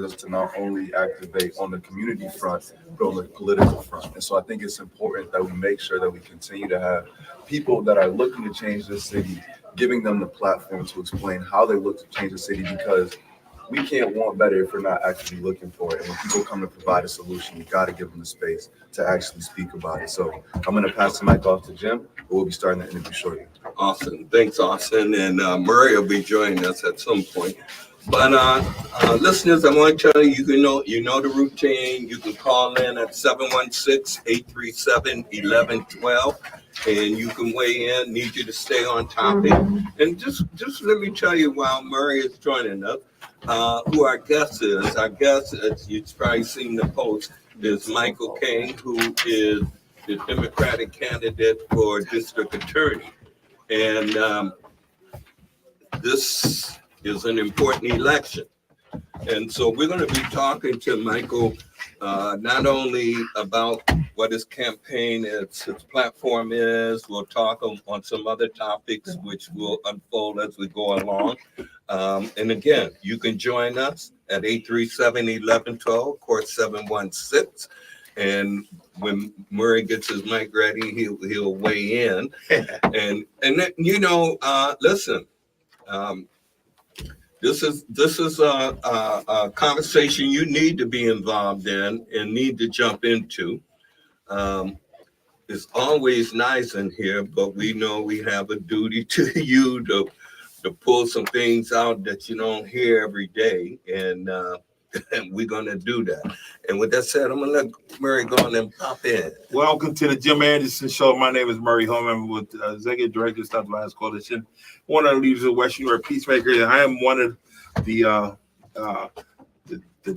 us to not only activate on the community front, but on the political front. And so I think it's important that we make sure that we continue to have people that are looking to change the city, giving them the platform to explain how they look to change the city, because we can't want better if we're not actually looking for it. And when people come to provide a solution, you got to give them the space to actually speak about it. So I'm going to pass the mic off to Jim, but we'll be starting the interview shortly. Awesome. Thanks, Austin. And Murray will be joining us at some point. But listeners, I want to tell you, you know the routine. You can call in at 716-837-1112, and you can weigh in. Need you to stay on topic. And just let me tell you, while Murray is joining us, who our guest is. Our guest, as you've probably seen the post, is Michael Keane, who is the Democratic candidate for district attorney. And this is an important election. And so we're going to be talking to Michael not only about what his campaign is, his platform is. We'll talk on some other topics which will unfold as we go along. And again, you can join us at 837-1112, of course, 716. And when Murray gets his mic ready, he'll weigh in. And then, listen, this is a conversation you need to be involved in and need to jump into. It's always nice in here, but we know we have a duty to you to pull some things out that you don't hear every day, and we're going to do that. And with that said, I'm going to let Murray go on and pop in. Welcome to the Jim Anderson Show. My name is Murray Holman with Executive Director of Southwest Coalition, one of the leaders of Western New York Peacemakers. I am one of the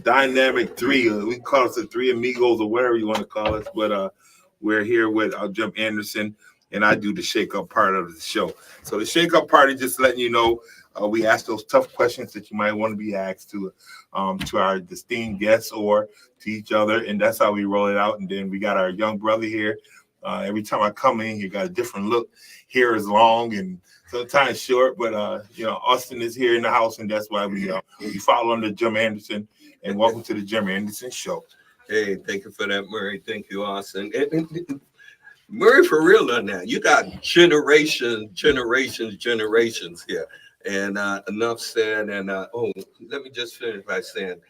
dynamic three. We call us the three amigos or whatever you want to call us, but we're here with Jim Anderson, and I do the shake-up part of the show. So the shake-up part is just letting you know we ask those tough questions that you might want to be asked to our esteemed guests or to each other, and that's how we roll it out. And then we got our young brother here. Every time I come in, you got a different look. Hair is long and sometimes short, but Austin is here in the house, and that's why we follow under Jim Anderson. And welcome to the Jim Anderson Show. Hey, thank you for that, Murray. Thank you, Austin. And Murray, for real on that. You got generations here. And enough said. And let me just finish by saying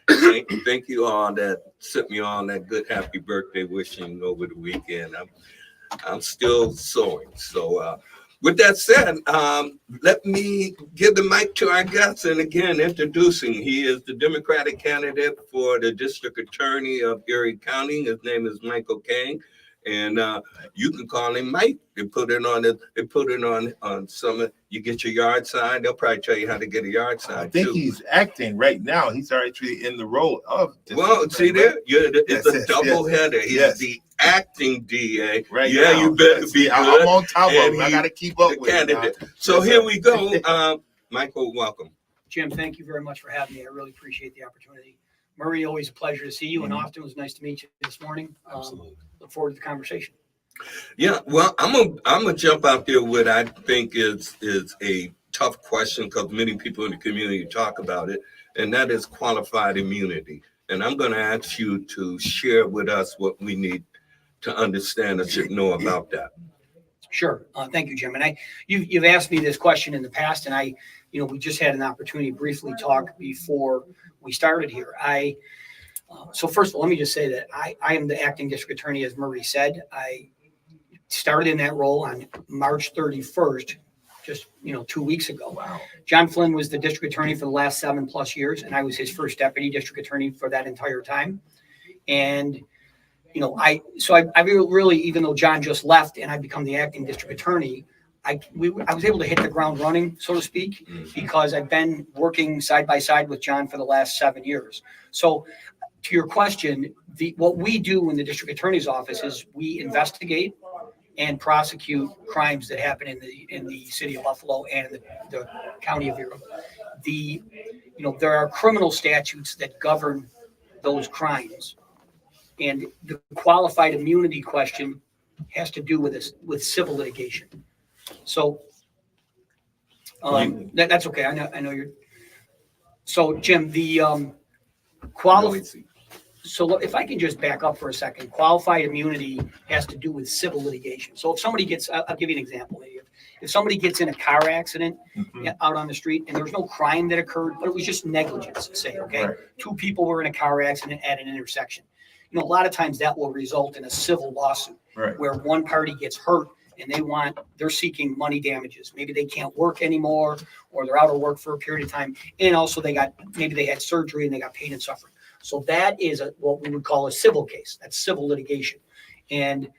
thank you all that sent me on that good happy birthday wishing over the weekend. I'm still sewing. So with that said, let me give the mic to our guest. And again, introducing, he is the Democratic candidate for the district attorney of Erie County. His name is Michael Keane. And you can call him Mike. They put it on some. You get your yard sign. They'll probably tell you how to get a yard sign. I think he's acting right now. He's actually in the role of. See there, it's a double header. He's the acting DA. Right. Yeah, now. You better be good. I'm on top of him. I got to keep up with candidate. So here we go. Michael, welcome. Jim, thank you very much for having me. I really appreciate the opportunity. Murray, always a pleasure to see you. And Austin, it was nice to meet you this morning. Absolutely. Look forward to the conversation. Yeah, well, I'm gonna jump out there with what I think is a tough question, because many people in the community talk about it, and that is qualified immunity. And I'm going to ask you to share with us what we need to understand or should know about that. Sure. Thank you, Jim. And you've asked me this question in the past, and we just had an opportunity to briefly talk before we started here. So first of all, let me just say that I am the acting district attorney, as Murray said. I started in that role on March 31st, just 2 weeks ago. Wow. John Flynn was the district attorney for the last 7+ years, and I was his first deputy district attorney for that entire time. And I really, even though John just left and I become the acting district attorney, I was able to hit the ground running, so to speak, because I've been working side by side with John for the last 7 years. So to your question, what we do in the district attorney's office is we investigate and prosecute crimes that happen in the city of Buffalo and the county of Erie. There are criminal statutes that govern those crimes, and the qualified immunity question has to do with civil litigation. So that's okay. I know you're. So Jim, noisy. So if I can just back up for a second, qualified immunity has to do with civil litigation. So if somebody gets, I'll give you an example. If somebody gets in a car accident out on the street and there was no crime that occurred, but it was just negligence, say, okay? Right. Two people were in a car accident at an intersection. A lot of times that will result in a civil lawsuit where one party gets hurt and they're seeking money damages. Maybe they can't work anymore or they're out of work for a period of time. And also maybe they had surgery and they got pain and suffering. So that is what we would call a civil case. That's civil litigation. And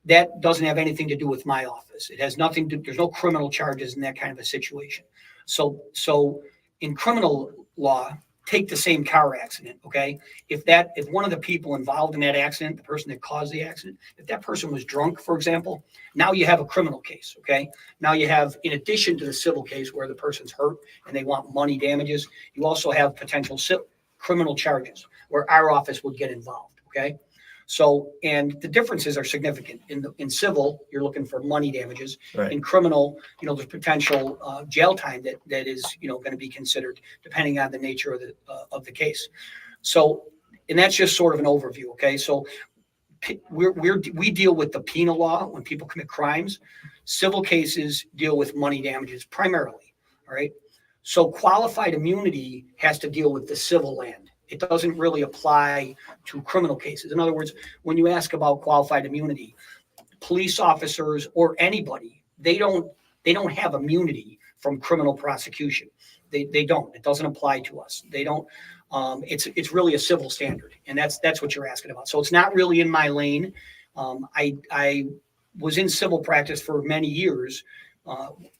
that doesn't have anything to do with my office. It has nothing to, there's no criminal charges in that kind of a situation. So in criminal law, take the same car accident, okay? If one of the people involved in that accident, the person that caused the accident, if that person was drunk, for example, now you have a criminal case, okay? Now you have, in addition to the civil case where the person's hurt and they want money damages, you also have potential criminal charges where our office would get involved, okay? So, and the differences are significant. In civil, you're looking for money damages. Right. In criminal, there's potential jail time that is, going to be considered depending on the nature of the case. So, and that's just sort of an overview. Okay, so we deal with the penal law when people commit crimes. Civil cases deal with money damages primarily. All right. So qualified immunity has to deal with the civil land. It doesn't really apply to criminal cases. In other words, when you ask about qualified immunity, police officers or anybody, they don't have immunity from criminal prosecution. They don't. It doesn't apply to us. They don't. It's really a civil standard, and that's what you're asking about. So it's not really in my lane. I was in civil practice for many years.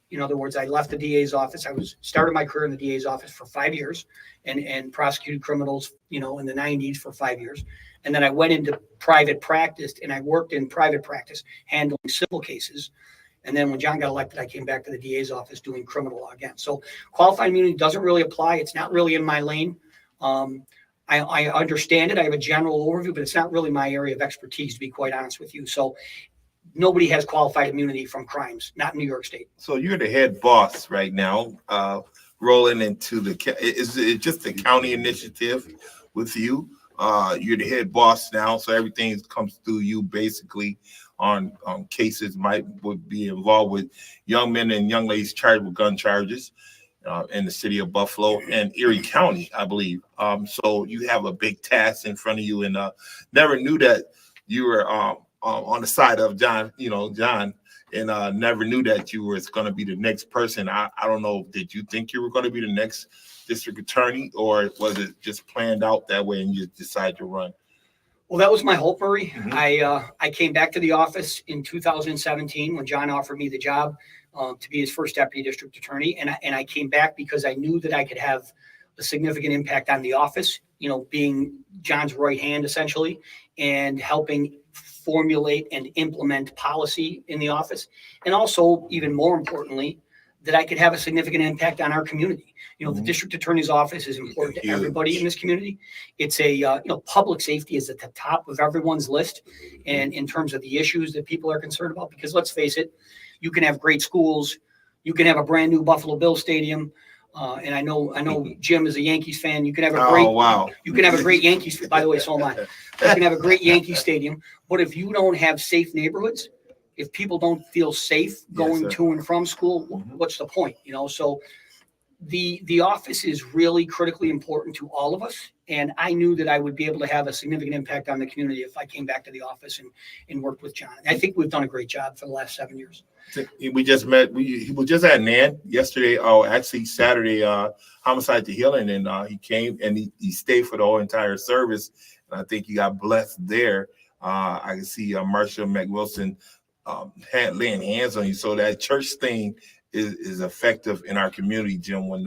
In other words, I left the DA's office. Started my career in the DA's office for 5 years and prosecuted criminals, in the 90s for 5 years. And then I went into private practice and I worked in private practice handling civil cases. And then when John got elected, I came back to the DA's office doing criminal law again. So qualified immunity doesn't really apply. It's not really in my lane. I understand it. I have a general overview, but it's not really my area of expertise, to be quite honest with you. So nobody has qualified immunity from crimes, not in New York State. So you're the head boss right now, rolling into is it just a county initiative with you? You're the head boss now, so everything comes through you basically on cases would be involved with young men and young ladies charged with gun charges in the city of Buffalo and Erie County, I believe. So you have a big task in front of you, and never knew that you were on the side of John, and never knew that you were going to be the next person. I don't know, did you think you were going to be the next district attorney, or was it just planned out that way and you decided to run? Well, that was my hope, Murray. Mm-hmm. I came back to the office in 2017 when John offered me the job to be his first deputy district attorney. And I came back because I knew that I could have a significant impact on the office, being John's right hand essentially, and helping formulate and implement policy in the office. And also, even more importantly, that I could have a significant impact on our community. The district attorney's office is important to everybody in this community. It's public safety is at the top of everyone's list. And in terms of the issues that people are concerned about, because let's face it, you can have great schools. You can have a brand new Buffalo Bills stadium. And I know Jim is a Yankees fan. You can have you can have a great Yankees. By the way, so am I. You can have a great Yankee stadium, but if you don't have safe neighborhoods, if people don't feel safe going to and from school, what's the point? So the office is really critically important to all of us. And I knew that I would be able to have a significant impact on the community if I came back to the office and worked with John. I think we've done a great job for the last 7 years. We just met. He was just at NAN yesterday. Actually Saturday, homicide to healing, and he came and he stayed for the whole entire service. And I think he got blessed there. I can see Marshall McWilson laying hands on you. So that church thing is effective in our community, Jim. When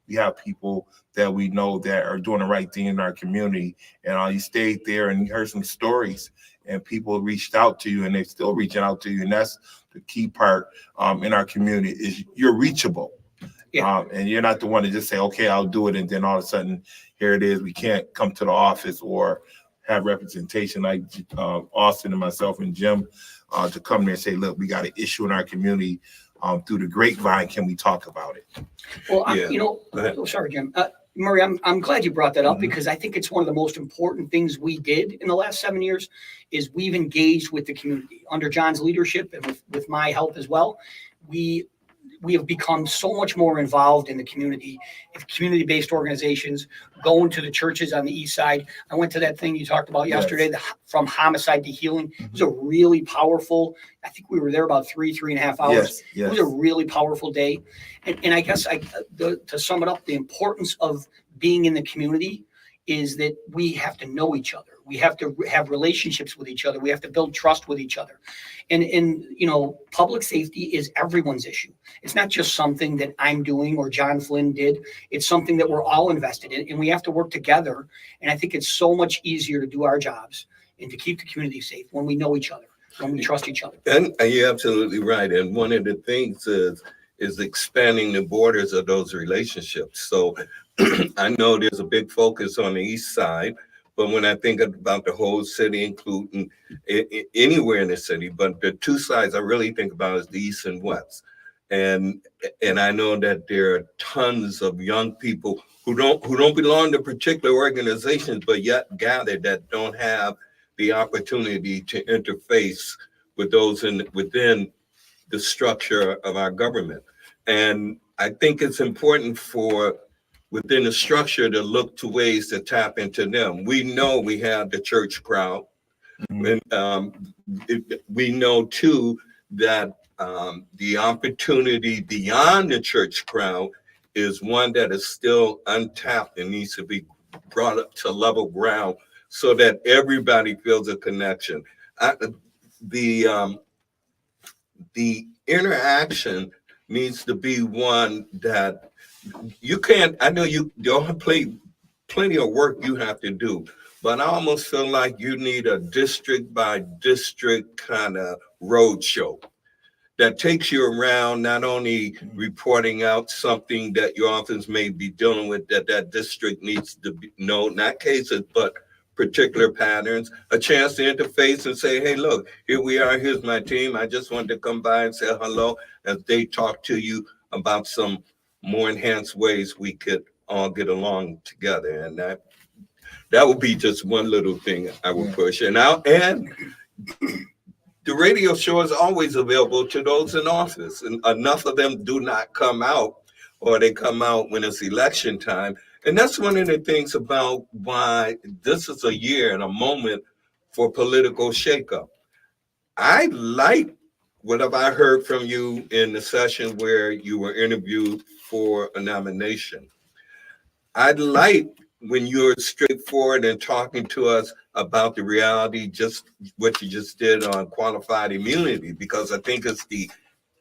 we have people that we know that are doing the right thing in our community, and you stayed there and you heard some stories, and people reached out to you, and they're still reaching out to you, and that's the key part in our community is you're reachable. And you're not the one to just say, okay, I'll do it, and then all of a sudden here it is, we can't come to the office or have representation like Austin and myself and Jim to come there and say, look, we got an issue in our community through the grapevine. Can we talk about it? Well, sorry, Jim. Murray, I'm glad you brought that up because I think it's one of the most important things we did in the last 7 years is we've engaged with the community under John's leadership and with my help as well. We have become so much more involved in the community, community-based organizations, going to the churches on the east side. I went to that thing you talked about yesterday, from homicide to healing. It was a really powerful, I think we were there about 3.5 hours. It was a really powerful day. And I guess to sum it up, the importance of being in the community is that we have to know each other. We have to have relationships with each other. We have to build trust with each other. And public safety is everyone's issue. It's not just something that I'm doing or John Flynn did. It's something that we're all invested in, and we have to work together. And I think it's so much easier to do our jobs and to keep the community safe when we know each other, when we trust each other. And you're absolutely right. And one of the things is expanding the borders of those relationships. So I know there's a big focus on the east side, but when I think about the whole city, including anywhere in the city, but the two sides I really think about is the east and west. And I know that there are tons of young people who don't belong to particular organizations, but yet gather that don't have the opportunity to interface with those within the structure of our government. And I think it's important for within the structure to look to ways to tap into them. We know we have the church crowd. And we know too that the opportunity beyond the church crowd is one that is still untapped and needs to be brought up to level ground so that everybody feels a connection. The interaction needs to be one that you can't, I know you don't have plenty of work you have to do, but I almost feel like you need a district by district kind of roadshow that takes you around, not only reporting out something that your office may be dealing with that district needs to know, not cases, but particular patterns, a chance to interface and say, hey, look, here we are, here's my team. I just wanted to come by and say hello as they talk to you about some more enhanced ways we could all get along together. And that would be just one little thing I would push. And the radio show is always available to those in office, and enough of them do not come out, or they come out when it's election time. And that's one of the things about why this is a year and a moment for political shakeup. I like what have I heard from you in the session where you were interviewed for a nomination. I'd like when you're straightforward and talking to us about the reality, just what you just did on qualified immunity, because I think it's the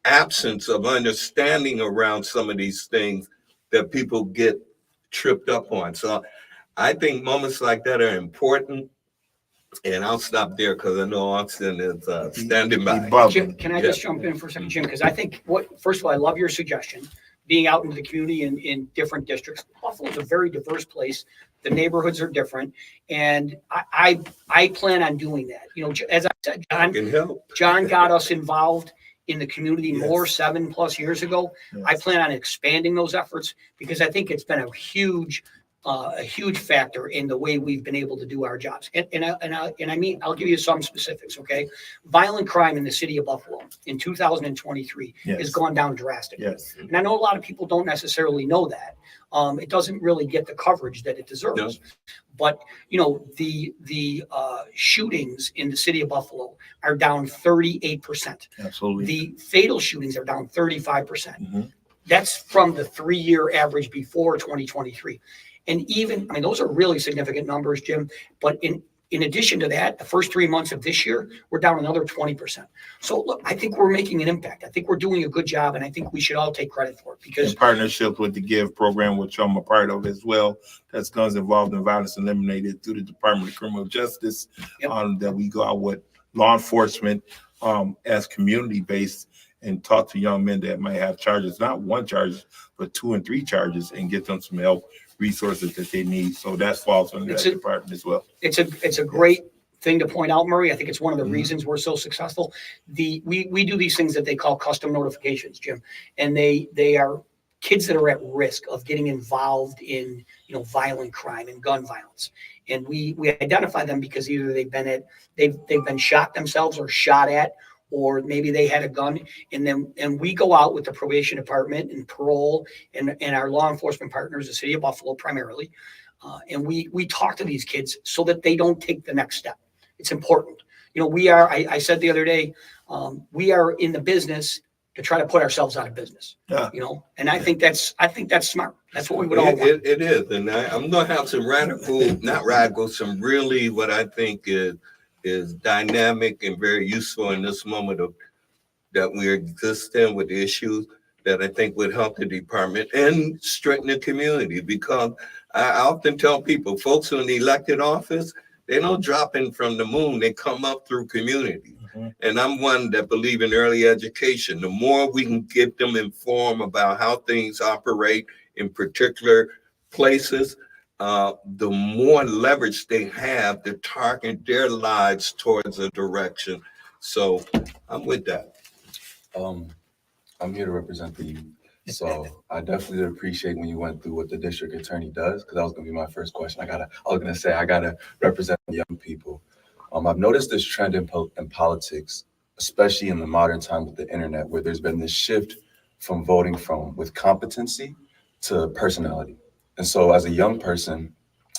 absence of understanding around some of these things that people get tripped up on. So I think moments like that are important. And I'll stop there because I know Austin is standing by. Jim, can I just jump in for a second, Jim? Because I think first of all, I love your suggestion, being out into the community in different districts. Buffalo is a very diverse place. The neighborhoods are different. And I plan on doing that. As I said, John got us involved in the community more 7+ years ago. I plan on expanding those efforts because I think it's been a huge factor in the way we've been able to do our jobs. And I mean, I'll give you some specifics, okay? Violent crime in the city of Buffalo in 2023 has gone down drastically. And I know a lot of people don't necessarily know that. It doesn't really get the coverage that it deserves. But, the shootings in the city of Buffalo are down 38%. Absolutely. The fatal shootings are down 35%. That's from the 3-year average before 2023. And those are really significant numbers, Jim. But in addition to that, the first 3 months of this year, we're down another 20%. So look, I think we're making an impact. I think we're doing a good job, and I think we should all take credit for it. Because in partnership with the GIVE program, which I'm a part of as well, that's Guns Involved in Violence Eliminated through the Department of Criminal Justice, that we go out with law enforcement as community-based and talk to young men that might have charges, not one charge, but 2 and 3 charges, and get them some help, resources that they need. So that falls under that department as well. It's a great thing to point out, Murray. I think it's one of the reasons we're so successful. We do these things that they call custom notifications, Jim, and they are kids that are at risk of getting involved in, violent crime and gun violence. And we identify them because either they've been shot themselves or shot at, or maybe they had a gun. And we go out with the probation department and parole and our law enforcement partners, the city of Buffalo primarily. And we talk to these kids so that they don't take the next step. It's important. I said the other day, we are in the business to try to put ourselves out of business. Yeah. And I think that's smart. That's what we would all want. It is. And I'm going to have some some really what I think is dynamic and very useful in this moment that we exist in with issues that I think would help the department and strengthen the community. Because I often tell people, folks in the elected office, they don't drop in from the moon. They come up through community. Mm-hmm. And I'm one that believe in early education. The more we can get them informed about how things operate in particular places, the more leverage they have to target their lives towards a direction. So I'm with that. I'm here to represent the youth. So I definitely appreciate when you went through what the district attorney does, because that was going to be my first question. I gotta represent the young people. I've noticed this trend in politics, especially in the modern time with the internet, where there's been this shift from voting with competency to personality. And so as a young person,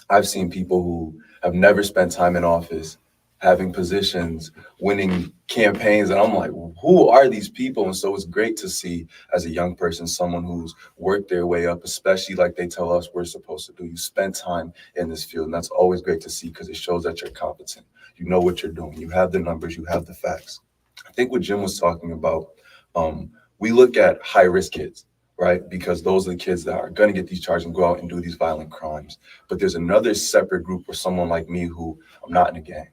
I've seen people who have never spent time in office, having positions, winning campaigns, and I'm like, who are these people? And so it's great to see as a young person, someone who's worked their way up, especially like they tell us we're supposed to do. You spend time in this field, and that's always great to see because it shows that you're competent. You know what you're doing. You have the numbers, you have the facts. I think what Jim was talking about, we look at high-risk kids, right? Because those are the kids that are going to get these charges and go out and do these violent crimes. But there's another separate group or someone like me who I'm not in a gang.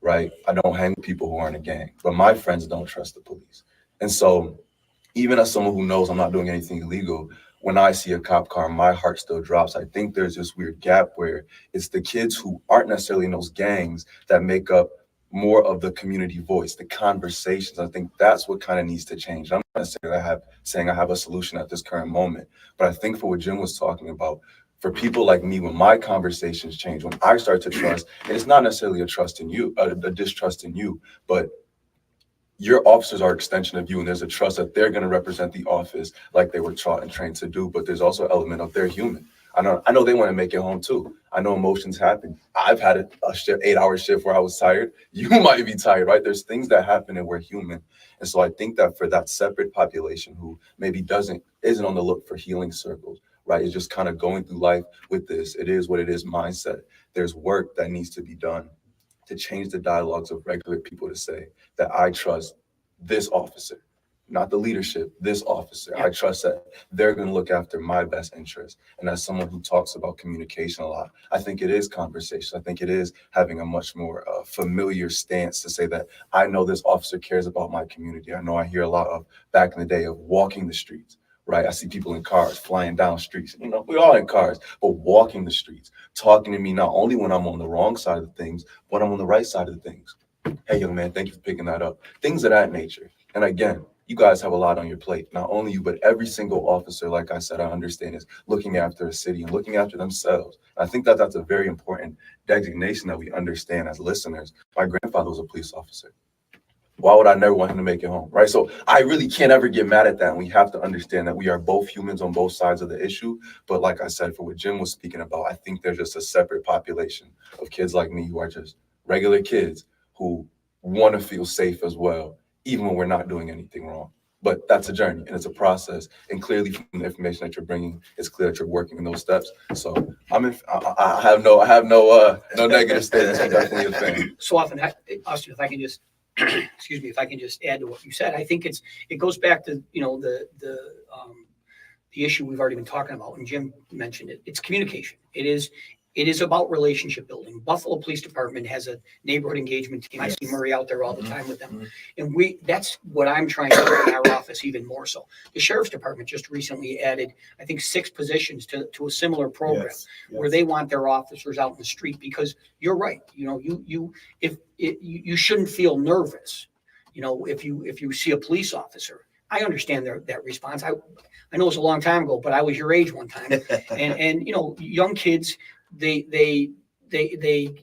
Right? I don't hang with people who aren't in a gang, but my friends don't trust the police. And so even as someone who knows I'm not doing anything illegal, when I see a cop car, my heart still drops. I think there's this weird gap where it's the kids who aren't necessarily in those gangs that make up more of the community voice, the conversations. I think that's what kind of needs to change. I'm not saying I have a solution at this current moment, but I think for what Jim was talking about, for people like me, when my conversations change, when I start to trust, and it's not necessarily a distrust in you, but your officers are an extension of you, and there's a trust that they're going to represent the office like they were taught and trained to do. But there's also an element of they're human. I know they want to make it home too. I know emotions happen. I've had a 8-hour shift where I was tired. You might be tired, right? There's things that happen and we're human. And so I think that for that separate population who maybe isn't on the look for healing circles, right? It's just kind of going through life with this, it is what it is mindset. There's work that needs to be done to change the dialogues of regular people to say that I trust this officer, not the leadership, this officer. Yeah. I trust that they're going to look after my best interest. And as someone who talks about communication a lot, I think it is conversation. I think it is having a much more familiar stance to say that I know this officer cares about my community. I know I hear a lot of back in the day of walking the streets. Right. I see people in cars flying down streets. We're all in cars, but walking the streets, talking to me not only when I'm on the wrong side of things, but I'm on the right side of things. Hey, young man, thank you for picking that up. Things of that nature. And again, you guys have a lot on your plate. Not only you, but every single officer, like I said, I understand is looking after a city and looking after themselves. I think that that's a very important designation that we understand as listeners. My grandfather was a police officer. Why would I never want him to make it home, right? So I really can't ever get mad at that. And we have to understand that we are both humans on both sides of the issue. But like I said, for what Jim was speaking about, I think there's just a separate population of kids like me who are just regular kids who want to feel safe as well, even when we're not doing anything wrong. But that's a journey and it's a process. And clearly from the information that you're bringing, it's clear that you're working in those steps. So I have no negative statements. I'm definitely a fan. So often, Austin, if I can just if I can just add to what you said, I think it goes back to the issue we've already been talking about, and Jim mentioned it. It's communication. It is about relationship building. Buffalo Police Department has a neighborhood engagement team. Yes. I see Murray out there all the time with them, and that's what I'm trying to do in our office even more so. The Sheriff's Department just recently added, I think, 6 positions to a similar program where they want their officers out in the street, because you're right. You shouldn't feel nervous. If you see a police officer, I understand that response. I know it's a long time ago, but I was your age one time. And young kids, they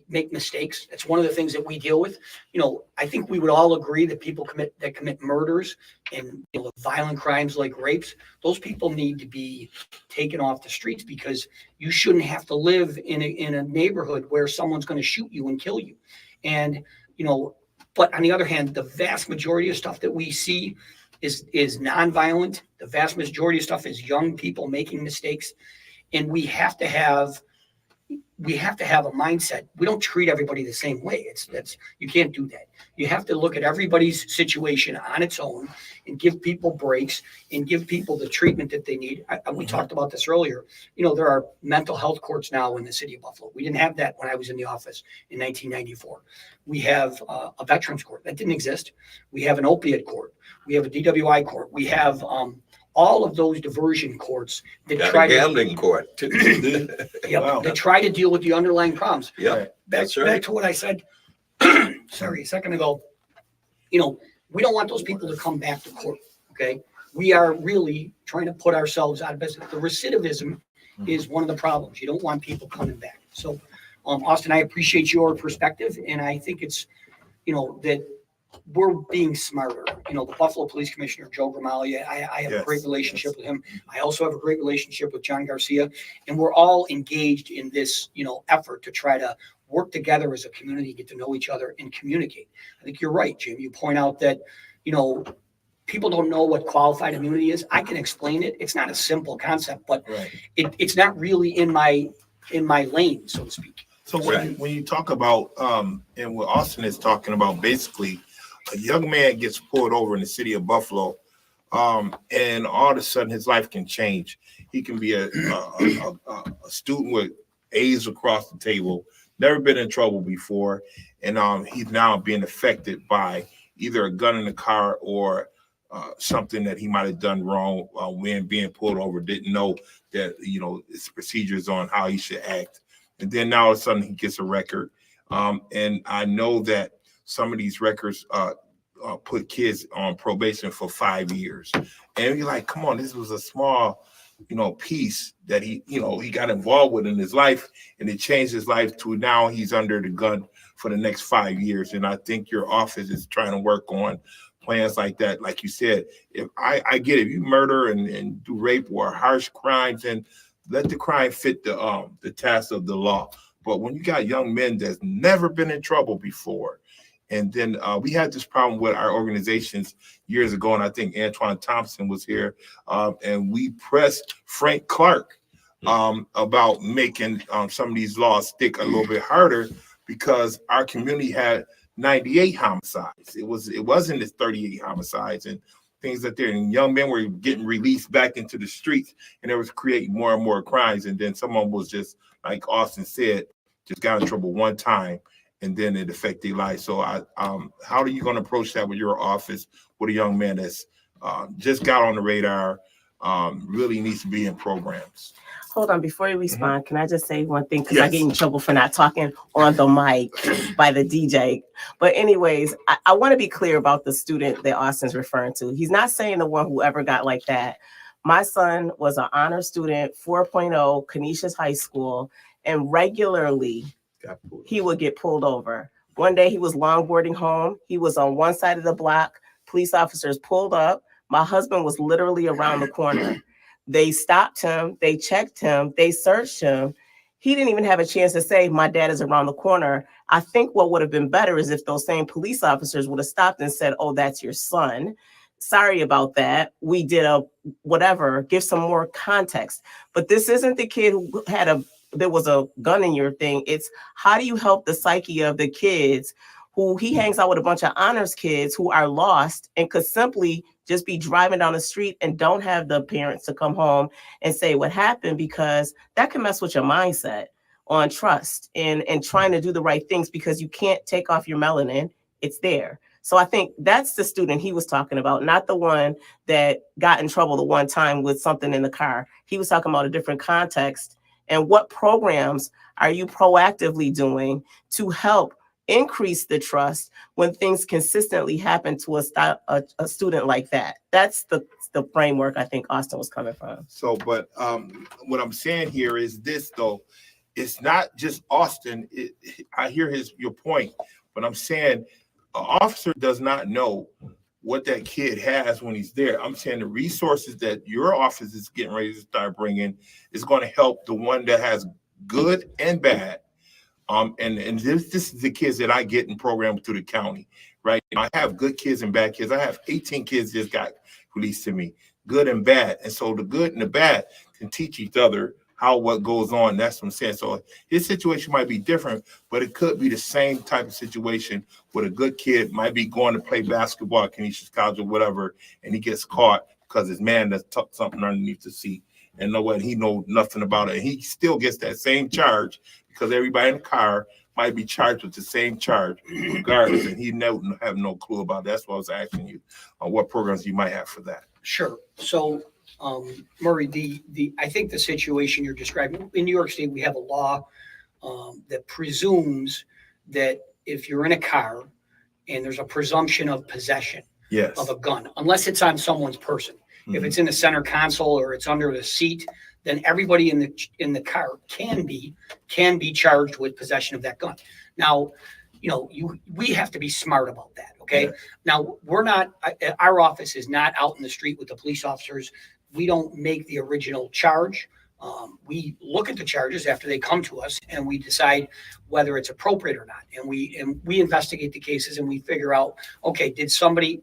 make mistakes. That's one of the things that we deal with. I think we would all agree that people commit murders and violent crimes like rapes, those people need to be taken off the streets, because you shouldn't have to live in a neighborhood where someone's going to shoot you and kill you. And but on the other hand, the vast majority of stuff that we see is nonviolent. The vast majority of stuff is young people making mistakes, and we have to have a mindset. We don't treat everybody the same way. You can't do that. You have to look at everybody's situation on its own and give people breaks and give people the treatment that they need. We talked about this earlier. There are mental health courts now in the city of Buffalo. We didn't have that when I was in the office in 1994. We have a veterans court that didn't exist. We have an opiate court. We have a DWI court. We have all of those diversion courts that try to gambling court too. They try to deal with the underlying problems. Back to what I said a second ago. We don't want those people to come back to court. Okay, we are really trying to put ourselves out of business. The recidivism is one of the problems. You don't want people coming back. So, Austin, I appreciate your perspective, and I think it's that we're being smarter. The Buffalo Police Commissioner, Joe Grimaldi, I have a great relationship with him. I also have a great relationship with John Garcia, and we're all engaged in this, effort to try to work together as a community, get to know each other and communicate. I think you're right, Jim. You point out that, people don't know what qualified immunity is. I can explain it. It's not a simple concept, but it's not really in my lane, so to speak. So when you talk about, and what Austin is talking about, basically, a young man gets pulled over in the city of Buffalo, and all of a sudden his life can change. He can be a student with A's across the table, never been in trouble before, and he's now being affected by either a gun in the car or something that he might have done wrong when being pulled over, didn't know that, it's procedures on how he should act. And then now all of a sudden he gets a record. And I know that some of these records put kids on probation for 5 years. And you're like, come on, this was a small, piece that he got involved with in his life, and it changed his life to now he's under the gun for the next 5 years. And I think your office is trying to work on plans like that. Like you said, if I get it, if you murder and do rape or harsh crimes, and let the crime fit the task of the law. But when you got young men that's never been in trouble before, and then we had this problem with our organizations years ago, and I think Antoine Thompson was here, and we pressed Frank Clark about making some of these laws stick a little bit harder, because our community had 98 homicides. It wasn't the 38 homicides and things like that. And young men were getting released back into the streets, and it was creating more and more crimes. And then someone was just, like Austin said, just got in trouble one time, and then it affected their life. So how are you going to approach that with your office with a young man that's just got on the radar, really needs to be in programs? Hold on, before you respond, can I just say one thing? Because I get in trouble for not talking on the mic by the DJ. But anyways, I want to be clear about the student that Austin's referring to. He's not saying the one who ever got like that. My son was an honor student, 4.0, Canisius High School, and regularly he would get pulled over. One day he was longboarding home. He was on one side of the block. Police officers pulled up. My husband was literally around the corner. They stopped him. They checked him. They searched him. He didn't even have a chance to say, my dad is around the corner. I think what would have been better is if those same police officers would have stopped and said, oh, that's your son. Sorry about that. We did a whatever, give some more context. But this isn't the kid who there was a gun in your thing. It's how do you help the psyche of the kids who he hangs out with a bunch of honors kids who are lost and could simply just be driving down the street and don't have the parents to come home and say what happened, because that can mess with your mindset on trust and trying to do the right things, because you can't take off your melanin. It's there. So I think that's the student he was talking about, not the one that got in trouble the one time with something in the car. He was talking about a different context. And what programs are you proactively doing to help increase the trust when things consistently happen to a student like that. That's the framework I think Austin was coming from. So, but what I'm saying here is this, though. It's not just Austin. I hear your point, but I'm saying an officer does not know what that kid has when he's there. I'm saying the resources that your office is getting ready to start bringing is going to help the one that has good and bad. And this is the kids that I get in programs through the county, right? I have good kids and bad kids. I have 18 kids just got released to me, good and bad. And so the good and the bad can teach each other what goes on. That's what I'm saying. So his situation might be different, but it could be the same type of situation where a good kid might be going to play basketball at Canisius College or whatever, and he gets caught because his man does tucked something underneath the seat. And he knows nothing about it. And he still gets that same charge because everybody in the car might be charged with the same charge regardless. And he have no clue about that. That's why I was asking you what programs you might have for that. Sure. So, Murray, I think the situation you're describing in New York State, we have a law that presumes that if you're in a car and there's a presumption of possession of a gun, unless it's on someone's person. If it's in the center console or it's under the seat, then everybody in the car can be charged with possession of that gun. Now, we have to be smart about that. Okay. Yeah. Now our office is not out in the street with the police officers. We don't make the original charge. We look at the charges after they come to us and we decide whether it's appropriate or not. And we investigate the cases and we figure out, okay, is somebody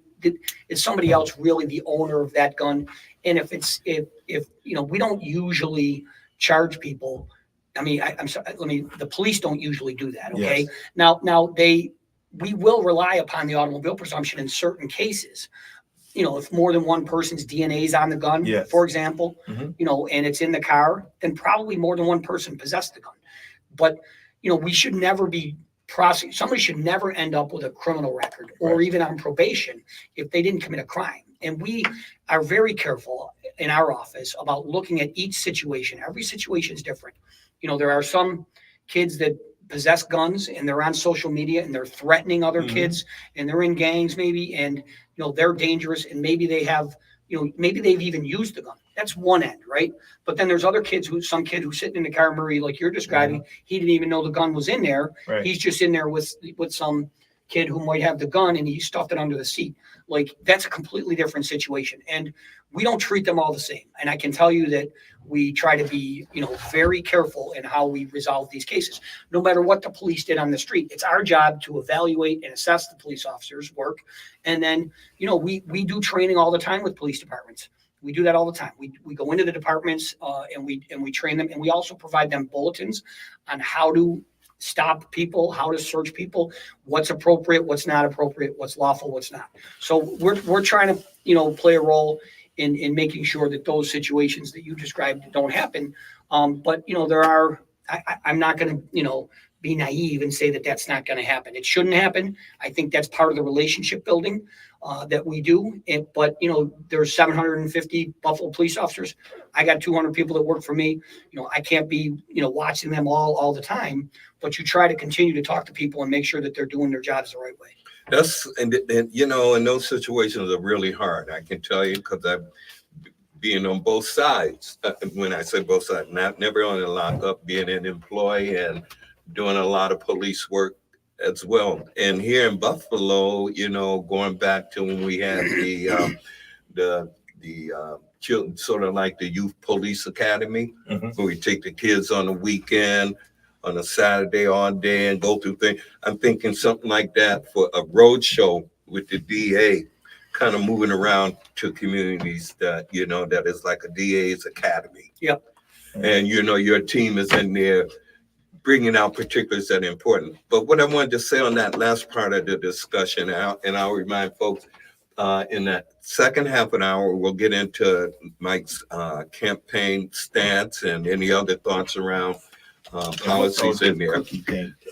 else really the owner of that gun? And if we don't usually charge people. I mean, I'm sorry. The police don't usually do that. Okay. Yes. Now we will rely upon the automobile presumption in certain cases. If more than one person's DNA is on the gun, yes, for example, and it's in the car, then probably more than one person possessed the gun. But, we should never be prosecuted. Somebody should never end up with a criminal record or even on probation if they didn't commit a crime. And we are very careful in our office about looking at each situation. Every situation is different. There are some kids that possess guns and they're on social media and they're threatening other kids and they're in gangs maybe, and they're dangerous, and maybe they have maybe they've even used the gun. That's one end, right? But then there's other kids some kid who's sitting in the car, Murray, like you're describing, he didn't even know the gun was in there. Right. He's just in there with some kid who might have the gun and he stuffed it under the seat. Like, that's a completely different situation. And we don't treat them all the same. And I can tell you that we try to be, very careful in how we resolve these cases. No matter what the police did on the street, it's our job to evaluate and assess the police officers' work. And then, we do training all the time with police departments. We do that all the time. We go into the departments and we train them. And we also provide them bulletins on how to stop people, how to search people, what's appropriate, what's not appropriate, what's lawful, what's not. So we're trying to, play a role in making sure that those situations that you described don't happen. But, I'm not going to, be naive and say that that's not going to happen. It shouldn't happen. I think that's part of the relationship building that we do. But there's 750 Buffalo police officers. I got 200 people that work for me. I can't be, watching them all the time, but you try to continue to talk to people and make sure that they're doing their jobs the right way. And those situations are really hard. I can tell you, because I've been on both sides. When I say both sides, never on the lockup, being an employee and doing a lot of police work as well. And here in Buffalo, going back to when we had the children, sort of like the youth police academy, where we take the kids on the weekend, on a Saturday all day and go through things. I'm thinking something like that for a road show with the DA, kind of moving around to communities that, that is like a DA's academy. Yep. And, your team is in there bringing out particulars that are important. But what I wanted to say on that last part of the discussion, and I'll remind folks, in that second half an hour, we'll get into Mike's campaign stance and any other thoughts around policies in there.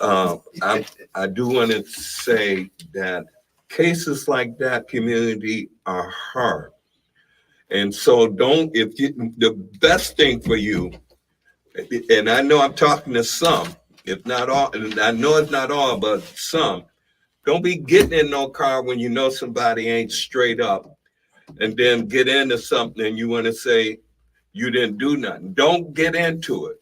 I do want to say that cases like that, community, are hard. And so the best thing for you, and I know I'm talking to some, if not all, and I know it's not all, but some, don't be getting in no car when you know somebody ain't straight up, and then get into something and you want to say you didn't do nothing. Don't get into it.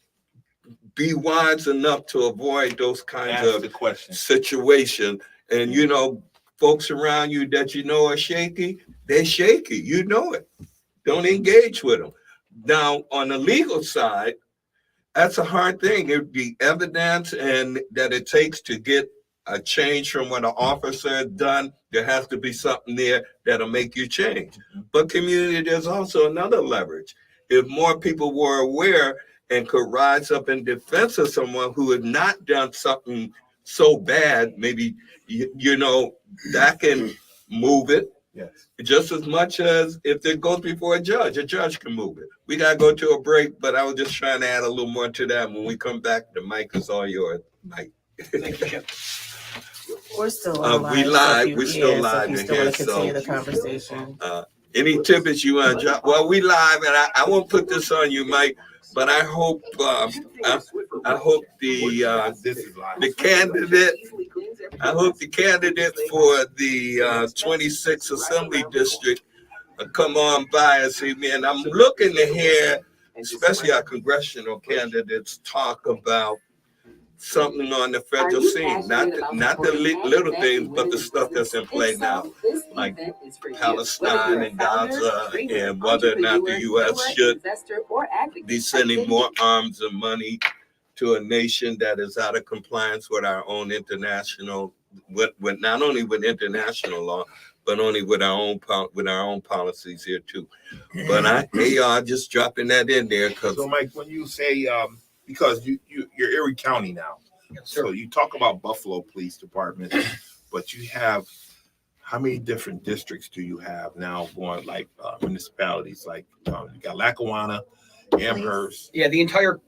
Be wise enough to avoid those kinds Ask of the question. situations. And you know, folks around you that you know are shaky, they're shaky. You know it. Don't engage with them. Now, on the legal side, that's a hard thing. It would be evidence and that it takes to get a change from what an officer has done. There has to be something there that'll make you change. But community, there's also another leverage. If more people were aware and could rise up in defense of someone who had not done something so bad, maybe, you know, that can move it. Yes. Just as much as if it goes before a judge can move it. We got to go to a break, but I was just trying to add a little more to that. When we come back, the mic is all yours, Mike. Thank you, Jim. We're still on We live. live. So We're still live So if you in still here. want to continue So, the conversation. any tidbits you want to drop? Well, we live, and I won't put this on you, Mike, but I hope I hope This is live. the candidate. I hope the candidate for the 26th Assembly District come on by and see me. And I'm looking to hear, especially our congressional candidates, talk about something on the federal scene, not the little things, but the stuff that's in play now, like Palestine and Gaza, and whether or not the U.S. should be sending more arms and money to a nation that is out of compliance with our own international, with not only with international law, but only with our own policies here too. But y'all just dropping that in there because. So, Mike, when you say because you're Erie County now, so you talk about Buffalo Police Department, but you have how many different districts do you have now going like municipalities like you got Lackawanna, Amherst? Yeah, the entire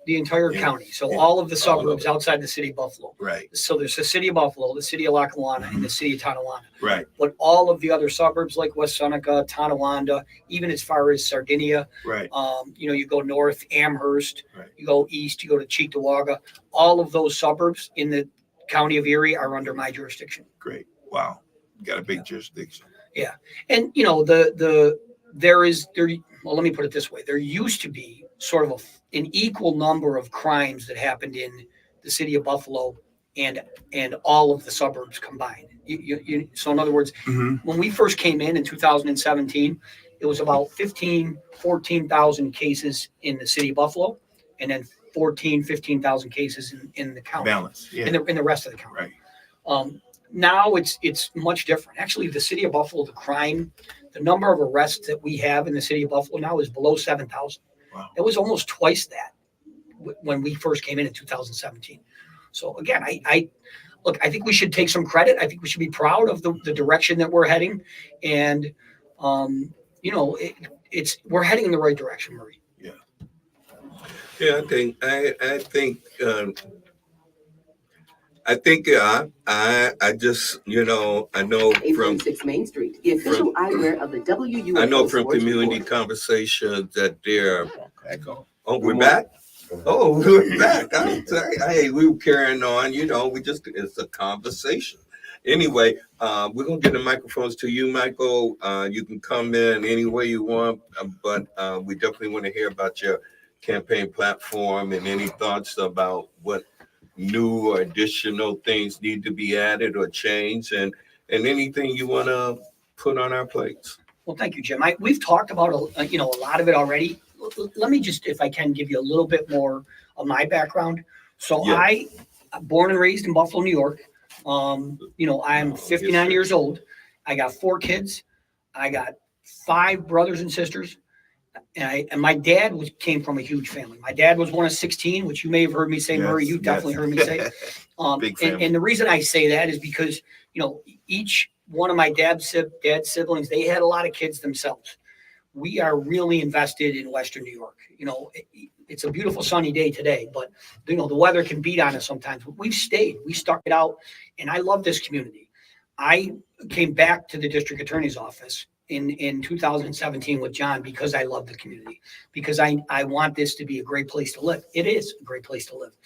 county. So all of the suburbs outside the city of Buffalo. Right. So there's the city of Buffalo, the city of Lackawanna, and the city of Tonawanda. Right. But all of the other suburbs like West Seneca, Tonawanda, even as far as Sardinia, Right. You go north, Amherst, Right. you go east, you go to Cheektowaga. All of those suburbs in the county of Erie are under my jurisdiction. Great. Wow. You got a big jurisdiction. Yeah. And let me put it this way. There used to be sort of an equal number of crimes that happened in the city of Buffalo and all of the suburbs combined. So in other words, when we first came in 2017, it was about 14,000 cases in the city of Buffalo, and then 15,000 cases in the county. Balance. Yeah. In the rest of the county. Right. Now it's much different. Actually, the city of Buffalo, the number of arrests that we have in the city of Buffalo now is below 7,000. Wow. It was almost twice that when we first came in 2017. So again, I think we should take some credit. I think we should be proud of the direction that we're heading, and we're heading in the right direction, Murray. Yeah. Yeah, I just, I know from 846 Main Street, the official eyewear of the WUFO. I know from Sports community Report. conversations that they're. Echo. Oh, we're back. Oh, we're back. I'm sorry. Hey, we were carrying on. It's a conversation. Anyway, we're gonna get the microphones to you, Michael. You can come in any way you want, but we definitely want to hear about your campaign platform and any thoughts about what new or additional things need to be added or changed, and anything you want to put on our plates. Well, thank you, Jim. We've talked about a lot of it already. Let me just, if I can, give you a little bit more of my background. So I'm born and raised in Buffalo, New York. I'm 59 years old. I got 4 kids. I got 5 brothers and sisters. And my dad came from a huge family. My dad was one of 16, which you may have heard me say, Murray. You definitely heard me say. Big family. And the reason I say that is because, each one of my dad's siblings, they had a lot of kids themselves. We are really invested in Western New York. It's a beautiful sunny day today, but the weather can beat on us sometimes. But we stuck it out, and I love this community. I came back to the district attorney's office in 2017 with John because I love the community, because I want this to be a great place to live. It is a great place to live.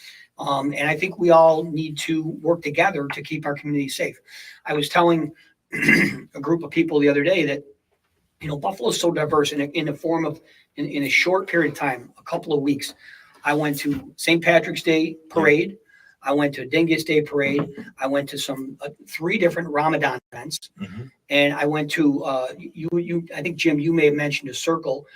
And I think we all need to work together to keep our community safe. I was telling a group of people the other day that, Buffalo is so diverse in the form of, in a short period of time, a couple of weeks. I went to St. Patrick's Day parade. I went to Dingus Day parade. I went to some 3 different Ramadan events. And I went to, I think, Jim, you may have mentioned a circle.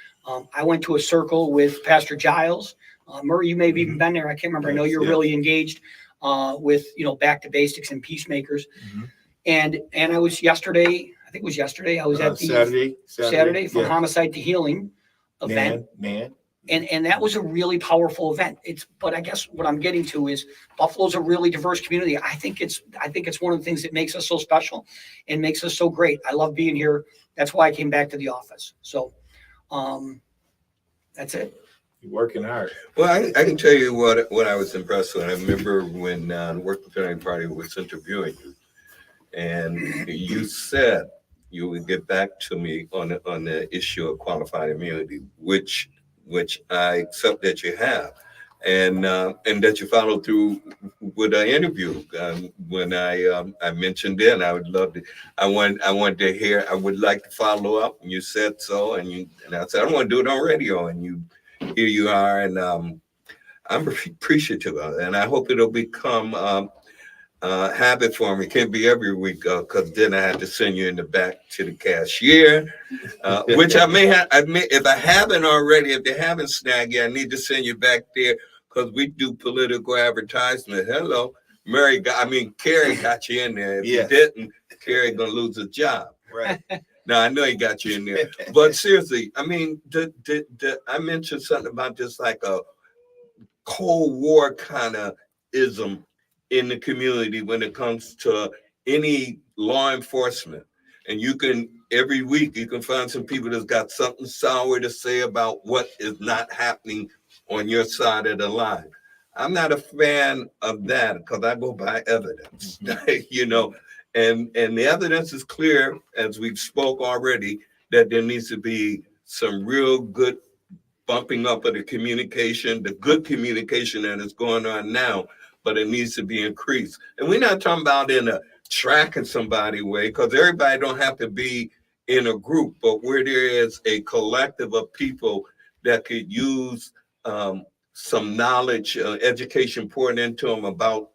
I went to a circle with Pastor Giles. Murray, you may have even been there. I can't remember. I know you're really engaged with, back to basics and peacemakers. And I was yesterday, I think it was yesterday, I was at the Saturday from Homicide to Healing event. And that was a really powerful event. But I guess what I'm getting to is Buffalo's a really diverse community. I think it's one of the things that makes us so special and makes us so great. I love being here. That's why I came back to the office. So that's it. You're working hard. Well, I can tell you what I was impressed with. I remember when the Work Fraternity Party was interviewing you, and you said you would get back to me on the issue of qualified immunity, which I accept that you have, and that you followed through with an interview. When I mentioned it, I would love to. I want to hear. I would like to follow up, and you said so, and I said I want to do it on radio, and here you are, and I'm appreciative of it, and I hope it'll become habit for me. It can't be every week, because then I have to send you in the back to the cashier, which I may have. If I haven't already, if they haven't snagged you, I need to send you back there because we do political advertisement. Hello, Carrie got you in there. If you didn't, Carrie gonna lose a job. Right. No, I know he got you in there, but seriously, I mean, I mentioned something about just like a Cold War kind of ism in the community when it comes to any law enforcement. And every week you can find some people that's got something sour to say about what is not happening on your side of the line. I'm not a fan of that because I go by evidence, and the evidence is clear, as we've spoke already, that there needs to be some real good bumping up of the communication, the good communication that is going on now, but it needs to be increased. And we're not talking about in a tracking somebody way, because everybody don't have to be in a group, but where there is a collective of people that could use some knowledge, education poured into them about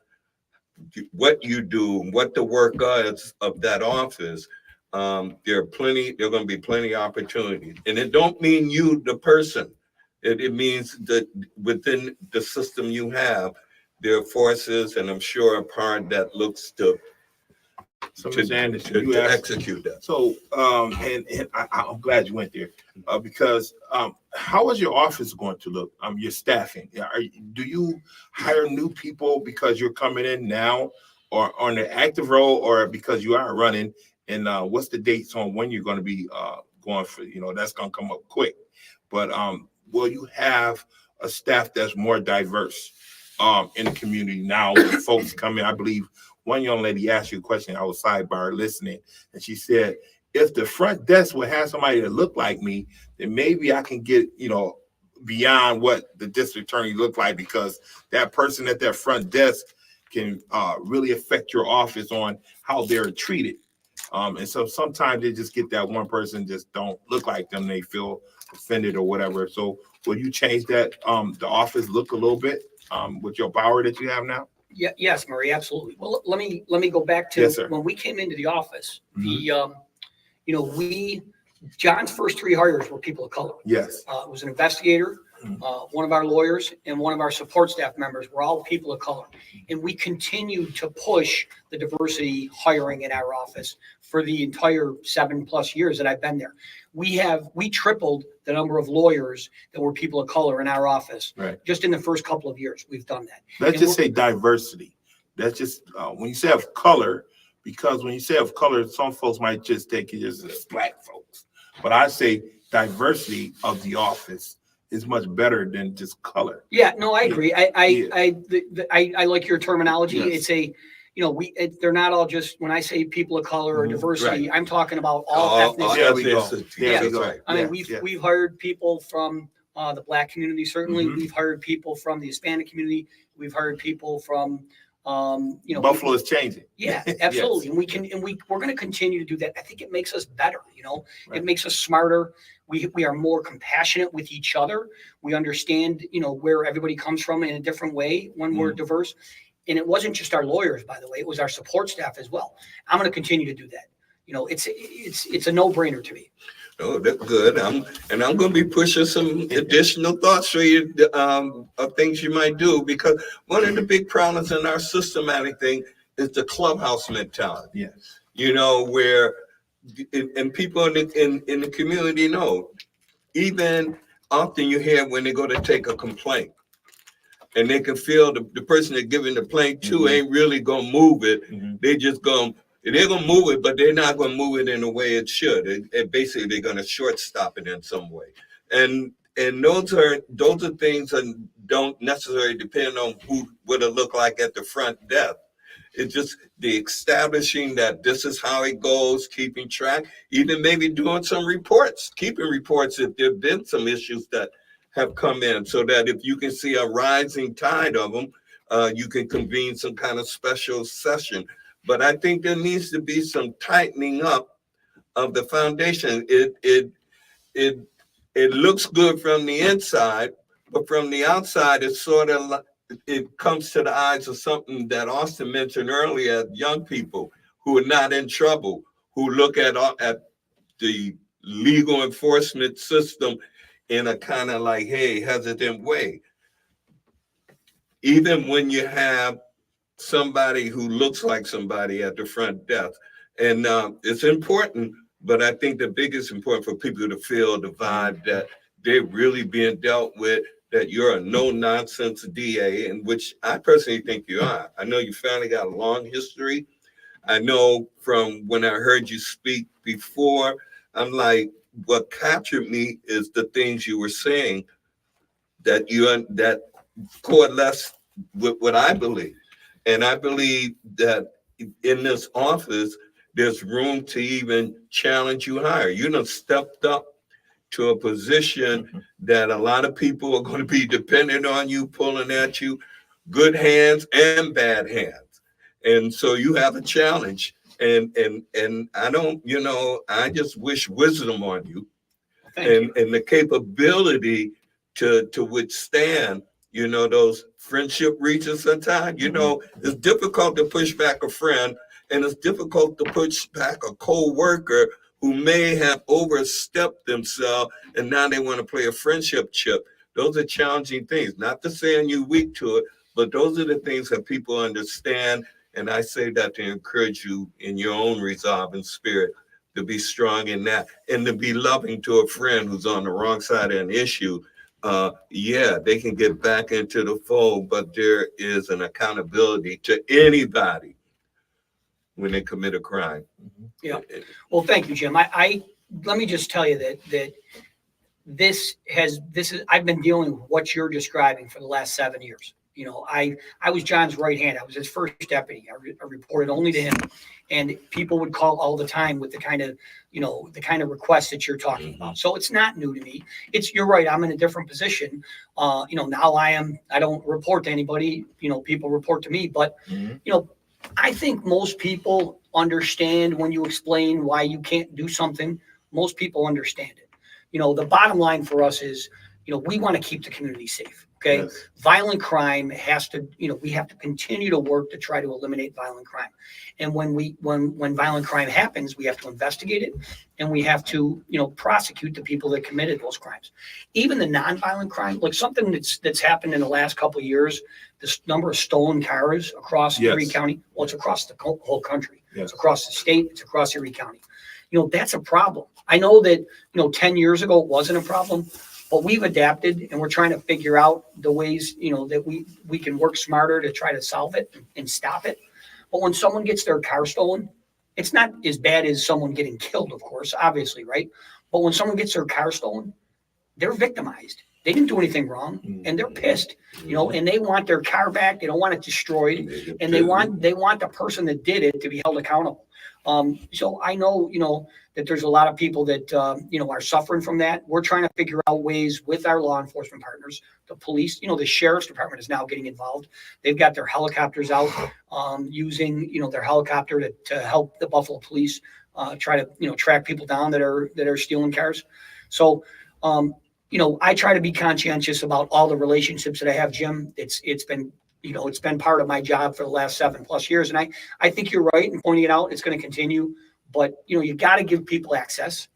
what you do, what the work is of that office. There are going to be plenty of opportunities. And it don't mean you, the person. It means that within the system you have, there are forces, and I'm sure a part that looks to execute that. So, and I'm glad you went there, because how is your office going to look? Your staffing. Do you hire new people because you're coming in now, or on the active role, or because you are running? And what's the dates on when you're going to be going for? That's going to come up quick. But will you have a staff that's more diverse in the community now when folks come in? I believe one young lady asked you a question. I was sidebar listening, and she said, if the front desk would have somebody that look like me, then maybe I can get, beyond what the district attorney looked like, because that person at that front desk can really affect your office on how they're treated. And so sometimes they just get that one person just don't look like them. They feel offended or whatever. So will you change that, the office look a little bit with your power that you have now? Yeah, yes, Murray, absolutely. Well, let me go back to when we came into the office. John's first 3 hires were people of color. Yes. It was an investigator, one of our lawyers, and one of our support staff members were all people of color. And we continued to push the diversity hiring in our office for the entire 7+ years that I've been there. We tripled the number of lawyers that were people of color in our office. Right. Just in the first couple of years, we've done that. Let's just say diversity. That's just when you say of color, because when you say of color, some folks might just take it as black folks. But I say diversity of the office is much better than just color. Yeah, no, I agree. I like your terminology. Yes. It's they're not all just, when I say people of color or diversity, Right. I'm talking about all ethnicities. There we go. Right. I mean, we've hired people from the Black community. Certainly, Mhm. we've heard people from the Hispanic community. We've heard people from, Buffalo is changing. yeah, Yes. absolutely. And we're going to continue to do that. I think it makes us better. Right. It makes us smarter. We are more compassionate with each other. We understand, where everybody comes from in a different way when we're diverse. And it wasn't just our lawyers, by the way, it was our support staff as well. I'm going to continue to do that. It's a no-brainer to me. Oh, that's good. I'm going to be pushing some additional thoughts for you of things you might do, because one of the big problems in our systematic thing is the clubhouse mentality. Yes. Where and people in the community know, even often you hear when they go to take a complaint, and they can feel the person they're giving the complaint to ain't really gonna move it. They're gonna move it, but they're not gonna move it in the way it should. And basically, they're gonna shortstop it in some way. And those are things that don't necessarily depend on what it look like at the front desk. It's just the establishing that this is how it goes, keeping track, even maybe doing some reports, keeping reports if there have been some issues that have come in, so that if you can see a rising tide of them, you can convene some kind of special session. But I think there needs to be some tightening up of the foundation. It looks good from the inside, but from the outside, it's sort of like, it comes to the eyes of something that Austin mentioned earlier: young people who are not in trouble, who look at the legal enforcement system in a kind of like, hey, hesitant way. Even when you have somebody who looks like somebody at the front desk. And it's important, but I think the biggest important for people to feel the vibe that they're really being dealt with, that you're a no-nonsense DA, in which I personally think you are. I know you finally got a long history. I know from when I heard you speak before, I'm like, what captured me is the things you were saying that coalesce with what I believe. And I believe that in this office, there's room to even challenge you higher. You done stepped up to a position that a lot of people are going to be dependent on you, pulling at you, good hands and bad hands. And so you have a challenge. And I don't, I just wish wisdom on you, and the capability to withstand, those friendship reaches sometimes. It's difficult to push back a friend, and it's difficult to push back a co-worker who may have overstepped themselves and now they want to play a friendship chip. Those are challenging things. Not to say you're weak to it, but those are the things that people understand. And I say that to encourage you in your own resolve and spirit to be strong in that, and to be loving to a friend who's on the wrong side of an issue. They can get back into the fold, but there is an accountability to anybody when they commit a crime. Yeah. Well, thank you, Jim. I let me just tell you that I've been dealing with what you're describing for the last 7 years. I was John's right hand. I was his first deputy. I reported only to him, and people would call all the time with the kind of requests that you're talking about. So it's not new to me. You're right. I'm in a different position. Now I don't report to anybody. People report to me, but I think most people understand when you explain why you can't do something. Most people understand it. The bottom line for us is, we want to keep the community safe. Okay. Yes. Violent crime has to, we have to continue to work to try to eliminate violent crime. And when violent crime happens, we have to investigate it, and we have to, prosecute the people that committed those crimes. Even the nonviolent crime, like something that's happened in the last couple of years, this number of stolen cars across Erie County. Well, it's across the whole country. Yes. It's across the state. It's across Erie County. That's a problem. I know that, 10 years ago, it wasn't a problem. But we've adapted, and we're trying to figure out the ways, that we can work smarter to try to solve it and stop it. But when someone gets their car stolen, it's not as bad as someone getting killed, of course, obviously, right? But when someone gets their car stolen, they're victimized. They didn't do anything wrong, and they're pissed, and they want their car back. They don't want it destroyed, and they want the person that did it to be held accountable. So I know, that there's a lot of people that, are suffering from that. We're trying to figure out ways with our law enforcement partners, the police, the sheriff's department is now getting involved. They've got their helicopters out, using, their helicopter to help the Buffalo police, try to, track people down that are stealing cars. So, I try to be conscientious about all the relationships that I have, Jim. It's been part of my job for the last 7+ years. And I think you're right in pointing it out. It's going to continue, but you got to give people access.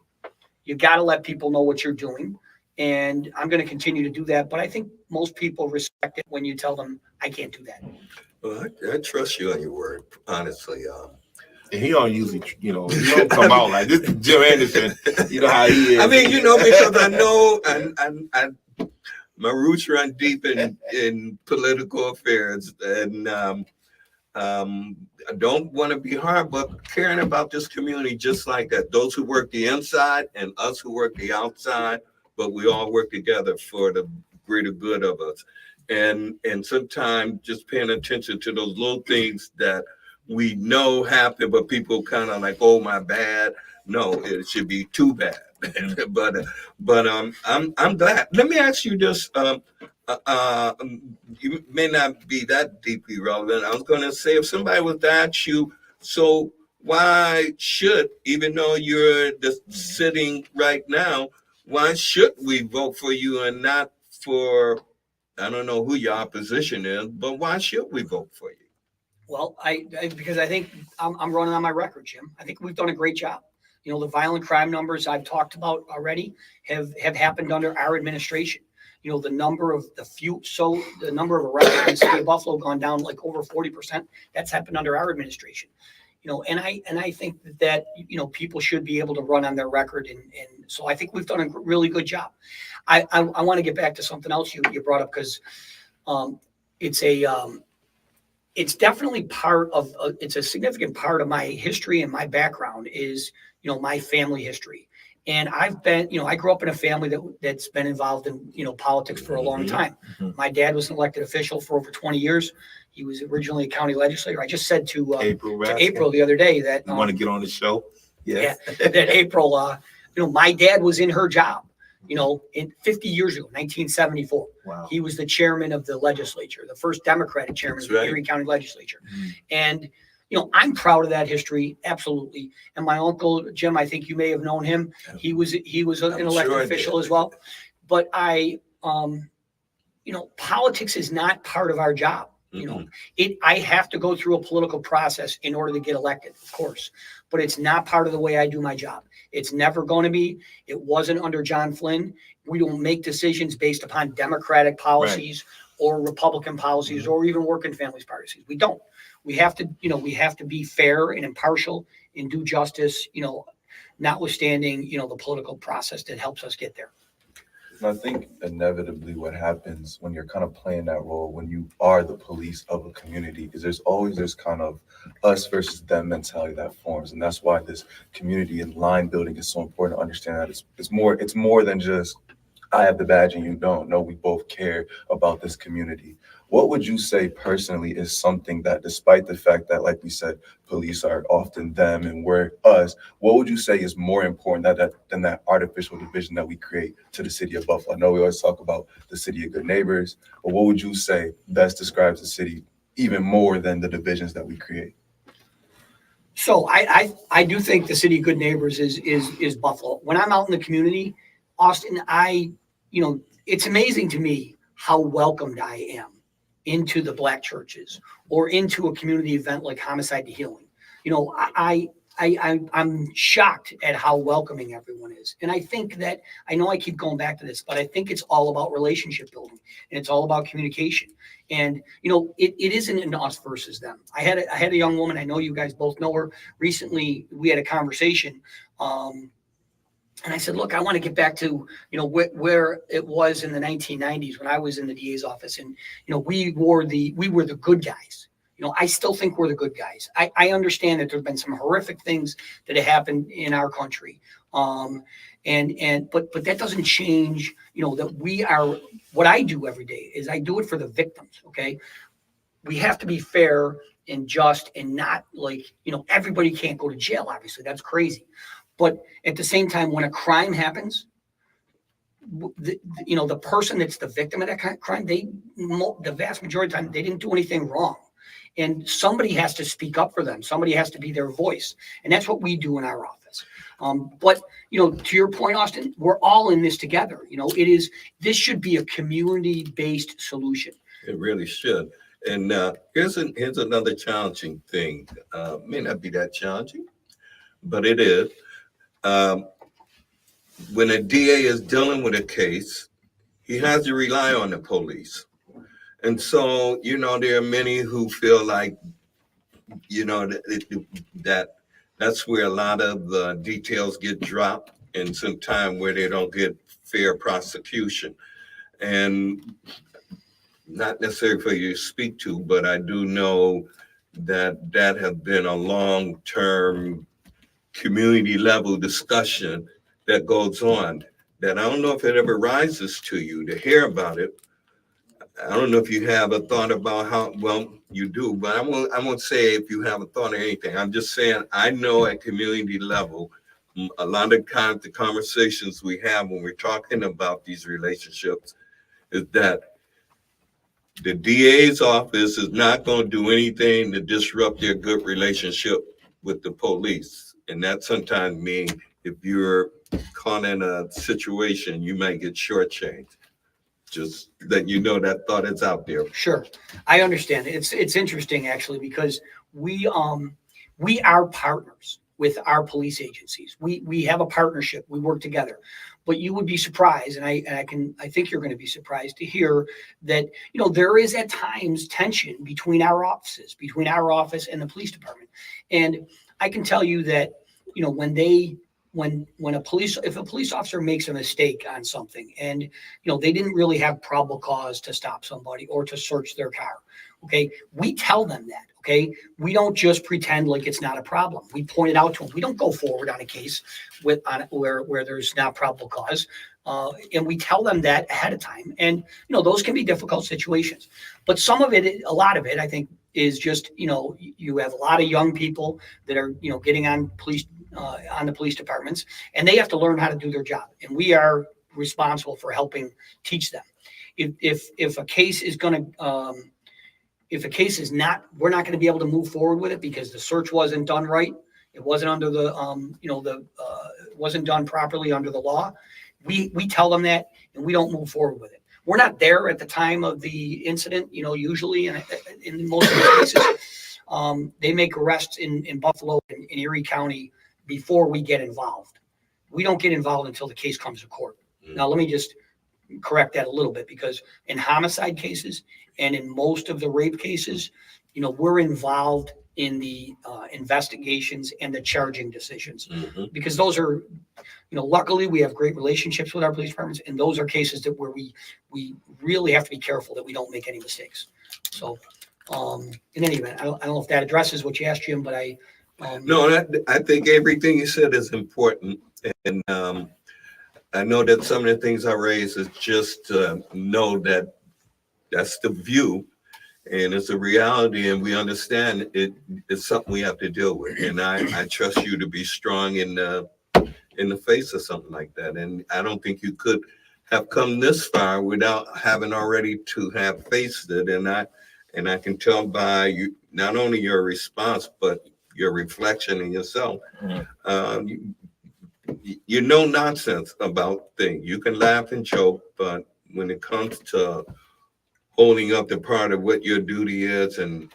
You got to let people know what you're doing. And I'm going to continue to do that. But I think most people respect it when you tell them, I can't do that. Well, I trust you on your word, honestly. And he don't usually, he don't come out like this. Is Jim Anderson, you know how he is. I mean, because I know I my roots run deep in political affairs, and I don't want to be hard, but caring about this community just like that. Those who work the inside and us who work the outside, but we all work together for the greater good of us. And sometimes just paying attention to those little things that we know happen, but people kind of like, oh, my bad. No, it should be too bad. but I'm glad. Let me ask you this. You may not be that deeply relevant. I was going to say, if somebody was to ask you, so why should, even though you're just sitting right now, why should we vote for you and not for, I don't know who your opposition is, but why should we vote for you? Well, because I think I'm running on my record, Jim. I think we've done a great job. The violent crime numbers I've talked about already have happened under our administration. The number of the number of arrests in the city of Buffalo gone down like over 40%. That's happened under our administration. And I think that people should be able to run on their record, and so I think we've done a really good job. I want to get back to something else you brought up, because it's definitely it's a significant part of my history and my background is, my family history. And I grew up in a family that's been involved in, politics for a long time. Mm-hmm. My dad was an elected official for over 20 years. He was originally a county legislator. I just said to April the other day that you want to get on the show. Yes. Yeah, that April, my dad was in her job, in 50 years ago, 1974. Wow. He was the chairman of the legislature, the first Democratic chairman of the Erie County legislature. Mm-hmm. And, I'm proud of that history. Absolutely. And my uncle, Jim, I think you may have known him. He was an elected official as well. But politics is not part of our job. I have to go through a political process in order to get elected, of course, but it's not part of the way I do my job. It's never going to be. It wasn't under John Flynn. We don't make decisions based upon Democratic policies or Republican policies or even working families policies. We don't. We have to be fair and impartial and do justice, notwithstanding, the political process that helps us get there. And I think inevitably what happens when you're kind of playing that role, when you are the police of a community, is there's always this kind of us versus them mentality that forms. And that's why this community and line building is so important to understand that it's more than just I have the badge and you don't. No, we both care about this community. What would you say personally is something that, despite the fact that, like we said, police are often them and we're us, what would you say is more important than that artificial division that we create to the city of Buffalo? I know we always talk about the city of good neighbors, but what would you say best describes the city even more than the divisions that we create? So I do think the city of good neighbors is Buffalo. When I'm out in the community, Austin, it's amazing to me how welcomed I am into the Black churches or into a community event like Homicide to Healing. I'm shocked at how welcoming everyone is. And I think that, I know I keep going back to this, but I think it's all about relationship building and it's all about communication. And, it isn't an us versus them. I had a young woman, I know you guys both know her. Recently, we had a conversation, and I said, look, I want to get back to, where it was in the 1990s when I was in the DA's office. And, we were the good guys. I still think we're the good guys. I understand that there's been some horrific things that have happened in our country. But that doesn't change, that we are, what I do every day is I do it for the victims. Okay. We have to be fair and just and not everybody can't go to jail. Obviously that's crazy. But at the same time, when a crime happens, the person that's the victim of that kind of crime, the vast majority of the time, they didn't do anything wrong. And somebody has to speak up for them. Somebody has to be their voice. And that's what we do in our office. But to your point, Austin, we're all in this together. This should be a community-based solution. It really should. And here's another challenging thing. May not be that challenging, but it is. When a DA is dealing with a case, he has to rely on the police. And so, there are many who feel like, that's where a lot of the details get dropped and some time where they don't get fair prosecution. And not necessarily for you to speak to, but I do know that has been a long-term community level discussion that goes on, that I don't know if it ever rises to you to hear about it. I don't know if you have a thought about how, well, you do, but I won't say if you have a thought or anything. I'm just saying, I know at community level, a lot of times the conversations we have when we're talking about these relationships is that the DA's office is not going to do anything to disrupt their good relationship with the police. And that sometimes means if you're caught in a situation, you might get shortchanged. Just that that thought is out there. Sure, I understand. It's interesting actually because we are partners with our police agencies. We have a partnership. We work together. But you would be surprised, and I think you're going to be surprised to hear that there is at times tension between our offices, between our office and the police department. And I can tell you that when a police officer makes a mistake on something and they didn't really have probable cause to stop somebody or to search their car, okay, we tell them that. Okay, we don't just pretend like it's not a problem. We point it out to them. We don't go forward on a case where there's not probable cause, and we tell them that ahead of time. And those can be difficult situations. But a lot of it, I think, is just you have a lot of young people that are getting on the police departments, and they have to learn how to do their job. And we are responsible for helping teach them. If a case is going to If a case is not, we're not going to be able to move forward with it because the search wasn't done right. It wasn't under it wasn't done properly under the law. We tell them that, and we don't move forward with it. We're not there at the time of the incident, usually in most of the cases. They make arrests in Buffalo and in Erie County before we get involved. We don't get involved until the case comes to court. Now, let me just correct that a little bit, because in homicide cases and in most of the rape cases, we're involved in the investigations and the charging decisions, because those are, luckily we have great relationships with our police departments, and those are cases where we really have to be careful that we don't make any mistakes. So, in any event, I don't know if that addresses what you asked, Jim, but no, I think everything you said is important, and I know that some of the things I raised is just to know that that's the view, and it's a reality, and we understand it's something we have to deal with. And I trust you to be strong in the face of something like that. And I don't think you could have come this far without having already to have faced it. And I can tell by you, not only your response, but your reflection in yourself. You know nonsense about things. You can laugh and joke, but when it comes to holding up the part of what your duty is and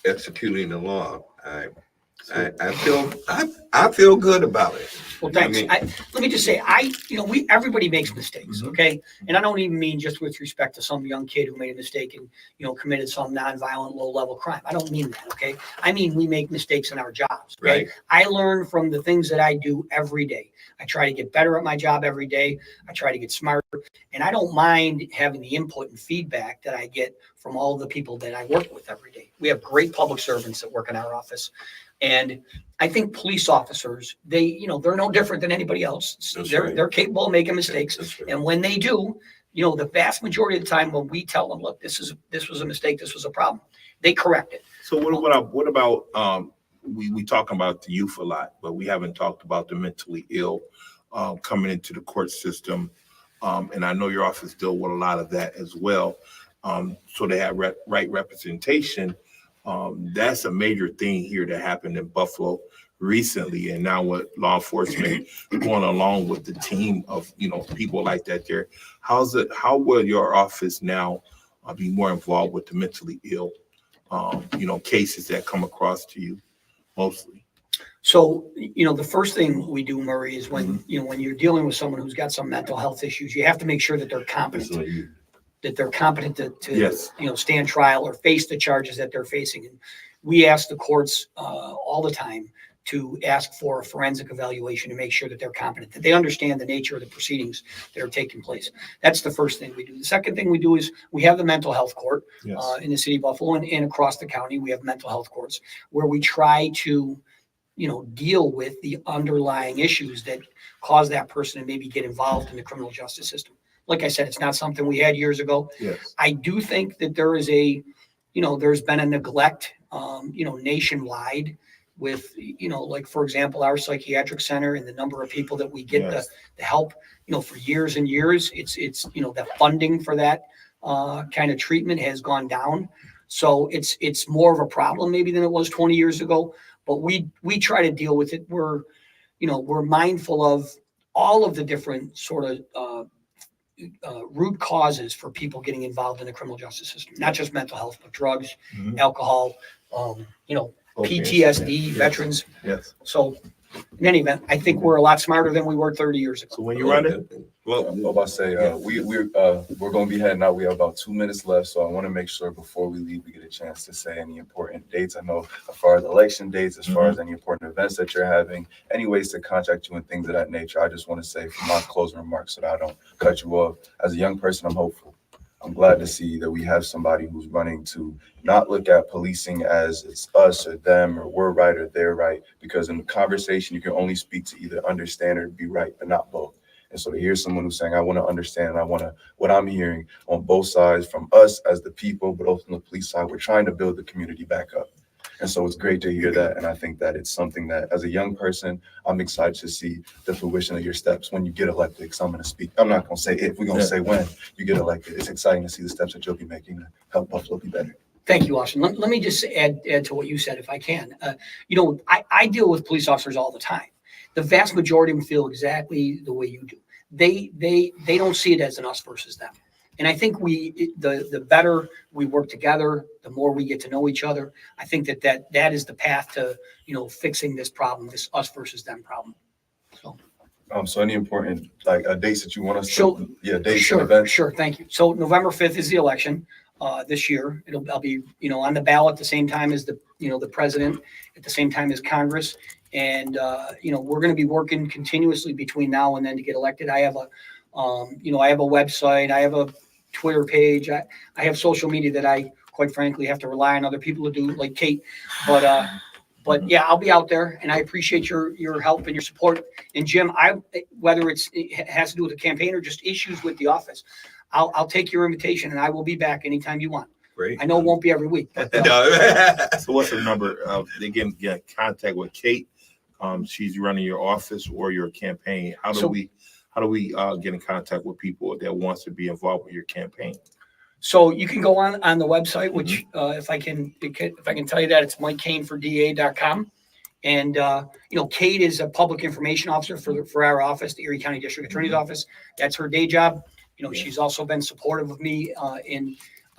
executing the law, I feel good about it. Well, thanks. I mean- Let me just say, everybody makes mistakes, okay? And I don't even mean just with respect to some young kid who made a mistake and, committed some nonviolent, low-level crime. I don't mean that, okay? I mean, we make mistakes in our jobs, okay? Right. I learn from the things that I do every day. I try to get better at my job every day. I try to get smarter. And I don't mind having the input and feedback that I get from all the people that I work with every day. We have great public servants that work in our office. And I think police officers, they're no different than anybody else. That's They're right. they're capable of making mistakes. That's right. And when they do, the vast majority of the time when we tell them, look, this was a mistake, this was a problem, they correct it. So what about we talk about the youth a lot, but we haven't talked about the mentally ill coming into the court system. And I know your office deal with a lot of that as well. So they have right representation. That's a major thing here that happened in Buffalo recently. And now with law enforcement going along with the team of, people like that there, how will your office now be more involved with the mentally ill, cases that come across to you mostly? So, the first thing we do, Murray, is when you're dealing with someone who's got some mental health issues, you have to make sure that they're competent. To Yes. stand trial or face the charges that they're facing. And we ask the courts all the time to ask for a forensic evaluation to make sure that they're competent, that they understand the nature of the proceedings that are taking place. That's the first thing we do. The second thing we do is we have the mental health court in the city of Buffalo and across the county. We have mental health courts where we try to deal with the underlying issues that cause that person to maybe get involved in the criminal justice system. Like I said, it's not something we had years ago. Yes. I do think that there is there's been a neglect, nationwide with, like, for example, our psychiatric center and the number of people that we get the help, for years and years. It's the funding for that kind of treatment has gone down. So it's more of a problem maybe than it was 20 years ago. But we try to deal with it. We're mindful of all of the different sort of root causes for people getting involved in the criminal justice system, not just mental health, but drugs, alcohol, PTSD, veterans. Yes. So in any event, I think we're a lot smarter than we were 30 years ago. So when you run it, Well, I'm about to say, we're going to be heading out. We have about 2 minutes left, so I want to make sure before we leave, we get a chance to say any important dates. I know as far as election dates, as far as any important events that you're having, any ways to contact you and things of that nature. I just want to say for my closing remarks so that I don't cut you off. As a young person, I'm hopeful. I'm glad to see that we have somebody who's running to not look at policing as it's us or them or we're right or they're right, because in the conversation, you can only speak to either understand or be right, but not both. And so to hear someone who's saying, I want to understand, what I'm hearing on both sides from us as the people, but also on the police side, we're trying to build the community back up. And so it's great to hear that. And I think that it's something that as a young person, I'm excited to see the fruition of your steps when you get elected. Because I'm going to speak. I'm not going to say if, we're going to say when you get elected. It's exciting to see the steps that you'll be making to help Buffalo be better. Thank you, Austin. Let me just add to what you said, if I can. I deal with police officers all the time. The vast majority of them feel exactly the way you do. They don't see it as an us versus them. And I think the better we work together, the more we get to know each other. I think that is the path to, fixing this problem, this us versus them problem. So any important dates that you want us to? Dates and events. Sure. Thank you. So November 5th is the election this year. I'll be, on the ballot at the same time as the president, at the same time as Congress. And, we're going to be working continuously between now and then to get elected. I have a website, I have a Twitter page, I have social media that I, quite frankly, have to rely on other people to do, like Kate. But yeah, I'll be out there, and I appreciate your help and your support. And Jim, whether it has to do with the campaign or just issues with the office, I'll take your invitation, and I will be back anytime you want. Great. I know it won't be every week. But, so what's the number? They can get contact with Kate. She's running your office or your campaign. How do we get in contact with people that wants to be involved with your campaign? So you can go on the website, which if I can tell you that, it's MikeKaneForDA.com. And Kate is a public information officer for our office, the Erie County District Attorney's Office. That's her day job. She's also been supportive of me on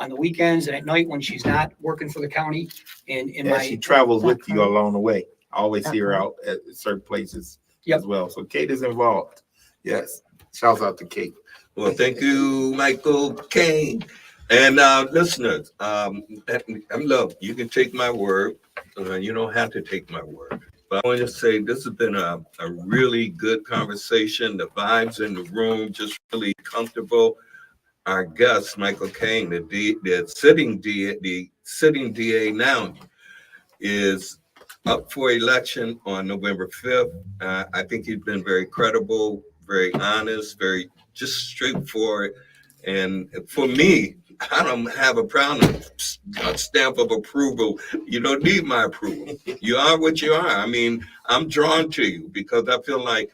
the weekends and at night when she's not working for the county. And she travels with you along the way. I always see her out at certain places Yep. as well. So Kate is involved. Yes. Shouts out to Kate. Well, thank you, Michael Keane. And listeners, look, you can take my word. You don't have to take my word. But I want to say this has been a really good conversation. The vibes in the room just really comfortable. Our guest, Michael Keane, the sitting DA now, is up for election on November 5th. I think he's been very credible, very honest, very just straightforward. And for me, I don't have a stamp of approval. You don't need my approval. You are what you are. I mean, I'm drawn to you because I feel like,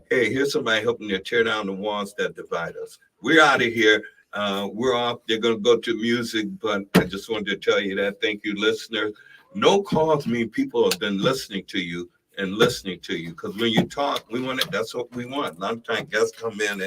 hey, here's somebody helping to tear down the walls that divide us. We're out of here. We're off. They're going to go to music, but I just wanted to tell you that. Thank you, listeners. No calls mean people have been listening to you and listening to you because when you talk, that's what we want. A lot of times guests come in